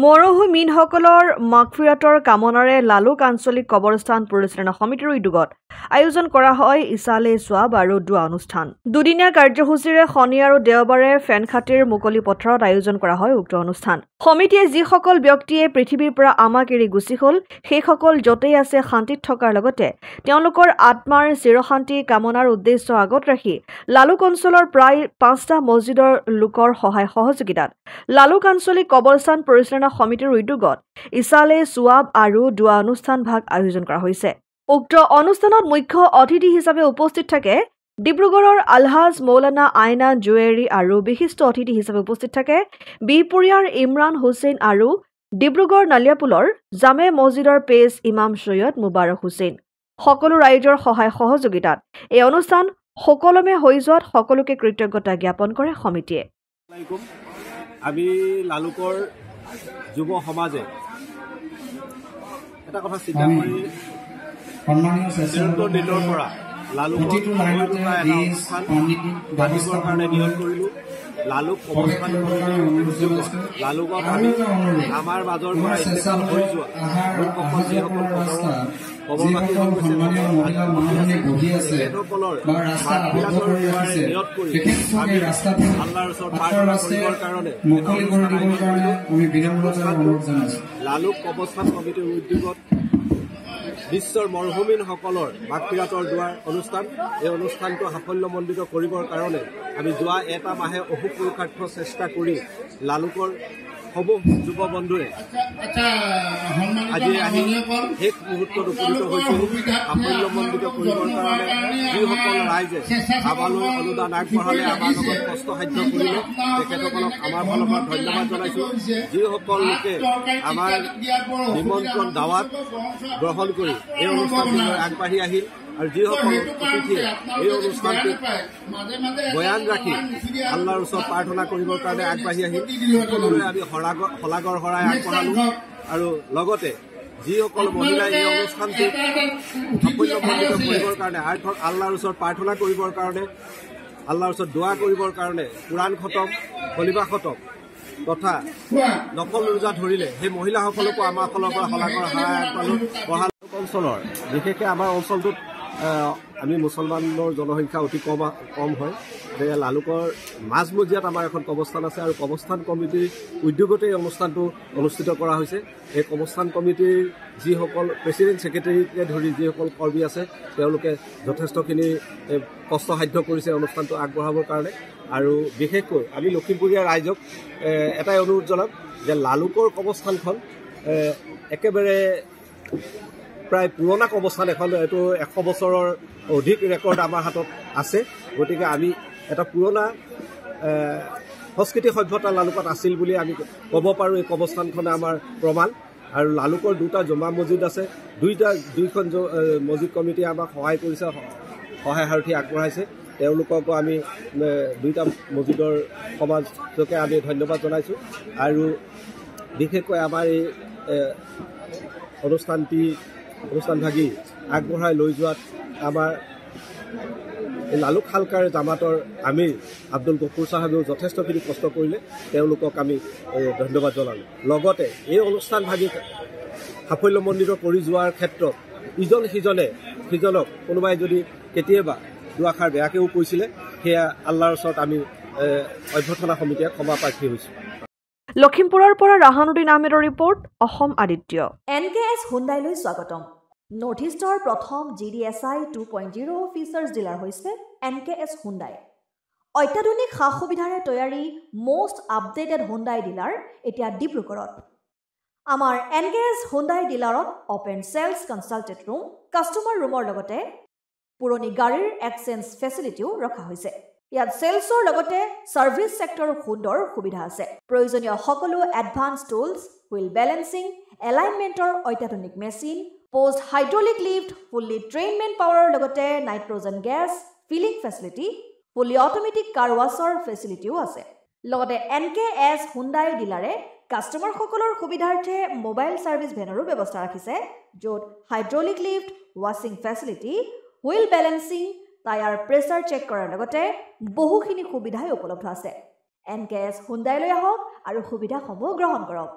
মৰহুমিনসকলৰ মাগফিৰাতৰ কামনাৰে লালুক আঞ্চলিক কবৰস্থান পৰিচালনা সমিতিৰ উদ্যোগত আয়োজন কৰা হয় ইছালে সোৱাব আৰু দোৱা অনুষ্ঠান। দুদিনীয়া কাৰ্যসূচীৰে শনি আৰু দেওবাৰে ফেনখাটিৰ মুকলি পথাৰত আয়োজন কৰা হয় উক্ত অনুষ্ঠান। সমিতিয়ে যিসকল ব্যক্তিয়ে পৃথিৱীৰ পৰা আমাক এৰি গুচি গ'ল সেইসকল য'তেই আছে শান্তিত থকাৰ লগতে তেওঁলোকৰ আত্মাৰ চিৰশান্তি কামনাৰ উদ্দেশ্য আগত ৰাখি লালুক অঞ্চলৰ প্ৰায় ৫টা মছজিদৰ লোকৰ সহায় সহযোগিতাত লালুক আঞ্চলিক কবৰস্থান পৰিচালনা সমিতিৰ উদ্যোগত ইছালে সোৱাব আৰু দোৱা অনুষ্ঠান ভাগ আয়োজন কৰা হৈছে। উক্ত অনুষ্ঠানত মুখ্য অতিথি হিচাপে উপস্থিত থাকে ডিব্ৰুগড়ৰ আলহাজ মৌলানা আইনা জুৱেৰী আৰু বিশিষ্ট অতিথি হিচাপে উপস্থিত থাকে বিহপুৰীয়াৰ ইমৰান হুছেইন আৰু ডিব্ৰুগড় নালিয়াপুলৰ জামে মছজিদৰ পেজ ইমাম সৈয়দ মুবাৰক হুছেইন। সকলো ৰাইজৰ সহায় সহযোগিতাত এই অনুষ্ঠান সুকলমে হৈ যোৱাত সকলোকে কৃতজ্ঞতা জ্ঞাপন কৰে সমিতিয়ে। আমি লালুকৰ যুৱ সমাজে এটা কথা চিন্তা কৰি দিনৰ পৰা লালুকৰ কাৰণে নিয়োগ কৰিলোঁ। লালুক কবৰস্থান লালুকত আমি আমাৰ মাজৰ পৰা ইন্তেকাল হৈ যোৱা লোকসকল যিসকল কবৰবাসী হৈ গৈছে তেখেতসকলৰ নিয়ত কৰি আমি আল্লাহৰ ওচৰত প্ৰাৰ্থনা কৰিবৰ কাৰণে লালুক কবৰস্থান সমিতিৰ উদ্যোগত বিশ্বৰ মৰহুমিনসকলৰ মাগফিৰাতৰ দুৱাৰ অনুষ্ঠান। এই অনুষ্ঠানটো সাফল্যমণ্ডিত কৰিবৰ কাৰণে আমি যোৱা এটা মাহে অহু পুৰুষাৰ্থ চেষ্টা কৰি লালুকৰ সমূহ যুৱ বন্ধুৱে আজি আহি শেষ মুহূৰ্তত উপনীত হৈছিল। সাফল্যমণ্ডিত কৰিবৰ কাৰণে যিসকল ৰাইজে আমালৈ অনুদান আগবঢ়ালে, আমাৰ লগত কষ্টসাধ্য কৰিলে, তেখেতসকলক আমাৰ ফালৰ পৰা ধন্যবাদ জনাইছোঁ। যিসকল লোকে আমাৰ নিমন্ত্ৰণ দাৱাত গ্ৰহণ কৰি এই অনুষ্ঠানটোলৈ আগবাঢ়ি আহিল আৰু যিসকল অতিথিয়ে এই অনুষ্ঠানটোত বয়ান ৰাখি আল্লাহৰ ওচৰত প্ৰাৰ্থনা কৰিবৰ কাৰণে আগবাঢ়ি আহিল, সকলোৰে আমি শলাগৰ শৰাই আগবঢ়ালোঁ। আৰু লগতে যিসকল মহিলাই এই অনুষ্ঠানটোত সাফল্যমণ্ডিত কৰিবৰ কাৰণে আল্লাহৰ ওচৰত প্ৰাৰ্থনা কৰিবৰ কাৰণে, আল্লাহৰ ওচৰত দোৱা কৰিবৰ কাৰণে কোৰাণ খতম, কলিমা খতম তথা নকল ৰোজা ধৰিলে, সেই মহিলাসকলকো আমাৰ ফালৰ পৰা শলাগৰ শৰাই আগবঢ়ালোঁ। অঞ্চলৰ বিশেষকৈ আমাৰ অঞ্চলটোত আমি মুছলমানৰ জনসংখ্যা অতি কম হয়। গতিকে লালুকৰ মাজমজিয়াত আমাৰ এখন কবৰস্থান আছে আৰু কবৰস্থান কমিটিৰ উদ্যোগতে এই অনুষ্ঠানটো অনুষ্ঠিত কৰা হৈছে। এই কবৰস্থান কমিটিৰ যিসকল প্ৰেচিডেণ্ট ছেক্ৰেটেৰীকে ধৰি যিসকল কৰ্মী আছে তেওঁলোকে যথেষ্টখিনি কষ্টসাধ্য কৰিছে অনুষ্ঠানটো আগবঢ়াবৰ কাৰণে। আৰু বিশেষকৈ আমি লখিমপুৰীয়া ৰাইজক এটাই অনুৰোধ জনাম যে লালুকৰ কবৰস্থানখন একেবাৰে প্ৰায় পুৰণা কবৰস্থান এখন, এইটো 100 বছৰৰ অধিক ৰেকৰ্ড আমাৰ হাতত আছে। গতিকে আমি এটা পুৰণা সংস্কৃতি সভ্যতা লালুকত আছিল বুলি আমি ক'ব পাৰোঁ। এই কবৰস্থানখনে আমাৰ প্ৰমাণ। আৰু লালুকৰ 2টা জমা মছজিদ আছে, দুইখন মছজিদ কমিটিয়ে আমাক সহায় কৰিছে, সহায় সাৰথি আগবঢ়াইছে। তেওঁলোককো আমি 2টা মছজিদৰ সমাজকে আমি ধন্যবাদ জনাইছোঁ। আৰু বিশেষকৈ আমাৰ এই অনুষ্ঠানভাগী আগবঢ়াই লৈ যোৱাত আমাৰ লালুক হালকাৰ জামাতৰ আমিৰ আব্দুল গফুৰ চাহাবেও যথেষ্টখিনি কষ্ট কৰিলে, তেওঁলোকক আমি ধন্যবাদ জনালোঁ। লগতে এই অনুষ্ঠানভাগী সাফল্যমণ্ডিত কৰি যোৱাৰ ক্ষেত্ৰত ইজন সিজনক কোনোবাই যদি কেতিয়াবা দুআষাৰ বেয়াকৈও কৈছিলে, সেয়া আল্লাহৰ ওচৰত আমি অভ্যৰ্থনা সমিতিয়ে ক্ষমা প্ৰাৰ্থী হৈছোঁ। লখিমপুৰৰ পৰা ৰাহানুদ্দিন আহমেদৰ ৰিপৰ্ট, অসম আদিত্য। NKS হুণ্ডাইলৈ স্বাগতম। নৰ্থ ইষ্টৰ প্ৰথম GDSI 2.0 ফিচাৰ্ছ ডিলাৰ হৈছে NKS হুণ্ডাই। অত্যাধুনিক সা সুবিধাৰে তৈয়াৰী মষ্ট আপডেটেড হুণ্ডাই ডিলাৰ এতিয়া ডিব্ৰুগড়ত। আমাৰ NKS হুণ্ডাই ডিলাৰত open sales consulted room, customer ৰুমৰ লগতে পুৰণি গাড়ীৰ এক্সচেঞ্জ ফেচিলিটিও ৰখা হৈছে। ইয়াত সেলছৰ লগতে সাৰ্ভিস সেক্টৰৰ সুন্দৰ সুবিধা আছে। প্ৰয়োজনীয় সকলো এডভান্স টুলছ, হুইল বেলেন্সিং, এলাইনমেন্টৰ অত্যাধুনিক machine, post hydraulic lift, fully ট্ৰেইনমেণ্ট পাৱাৰৰ লগতে nitrogen gas filling facility, fully automatic car ৱাছৰ ফেচিলিটিও আছে। লগতে NKS হুণ্ডাই ডিলাৰে কাষ্টমাৰসকলৰ সুবিধাৰ্থে মোবাইল সাৰ্ভিস ভেনৰো ব্যৱস্থা ৰাখিছে, য'ত হাইড্ৰলিক লিফ্ট, ৱাছিং facility, wheel balancing, tyre pressure check কৰাৰ লগতে বহুখিনি সুবিধাই উপলব্ধ আছে। NKS হুণ্ডাইলৈ আহক আৰু সুবিধাসমূহ গ্ৰহণ কৰক।